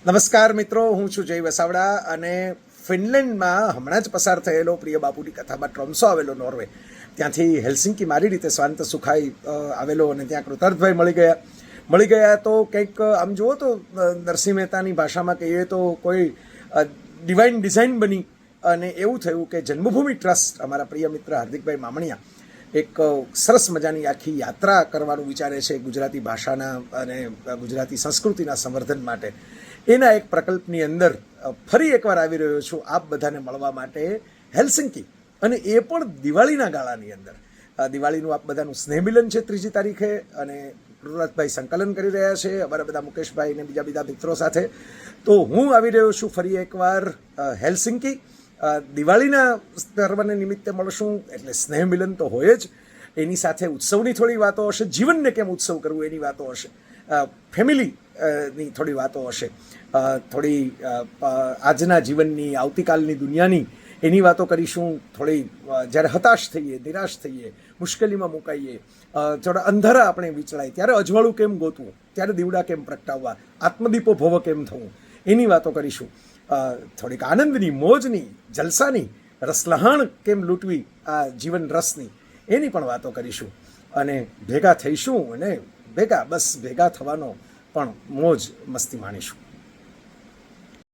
નમસ્કાર મિત્રો, હું છું જય વસાવડા અને ફિનલેન્ડમાં હમણાં જ પસાર થયેલો પ્રિય બાપુની કથામાં ટ્રોમ્સો આવેલો નોર્વે, ત્યાંથી હેલ્સિંકી મારી રીતે સ્વાંત સુખાઈ આવેલો અને ત્યાં કૃતાર્થભાઈ મળી ગયા તો કંઈક આમ જુઓ તો નરસિંહ મહેતાની ભાષામાં કહીએ તો કોઈ ડિવાઇન ડિઝાઇન બની અને એવું થયું કે જન્મભૂમિ ટ્રસ્ટ અમારા પ્રિય મિત્ર હાર્દિકભાઈ મામણિયા એક સરસ મજાની આખી યાત્રા કરવાનું વિચારે છે ગુજરાતી ભાષાના અને ગુજરાતી સંસ્કૃતિના સંવર્ધન માટે. એના એક પ્રકલ્પની અંદર ફરી એકવાર આવી રહ્યો છું આપ બધાને મળવા માટે હેલ્સિંકી, અને એ પણ દિવાળીના ગાળાની અંદર. દિવાળીનું આપ બધાનું સ્નેહમિલન છે 3જી તારીખે, અને કૃતાર્થભાઈ સંકલન કરી રહ્યા છે અમારા બધા મુકેશભાઈ અને બીજા મિત્રો સાથે. તો હું આવી રહ્યો છું ફરી એકવાર હેલ્સિંકી. દિવાળીના પર્વને નિમિત્તે મળશું એટલે સ્નેહ મિલન તો હોય જ, એની સાથે ઉત્સવની થોડી વાતો હશે, જીવનને કેમ ઉત્સવ કરવું એની વાતો હશે, ફેમિલીની થોડી વાતો હશે, થોડી આજના જીવનની, આવતીકાલની દુનિયાની એની વાતો કરીશું. થોડી જ્યારે હતાશ થઈએ, નિરાશ થઈએ, મુશ્કેલીમાં મુકાઈએ, થોડા અંધારા આપણે વિચળાય ત્યારે અજવાળું કેમ ગોતવું, ત્યારે દીવડા કેમ પ્રગટાવવા, આત્મદીપો ભવ કેમ થવું, એની વાતો કરીશું. થોડીક આનંદની, મોજની, જલસાની, રસલહાણ કેમ લૂંટવી આ જીવન રસની, એની પણ વાતો કરીશું. અને ભેગા થઈશું અને ભેગા થવાનો પણ મોજ મસ્તી માણીશું.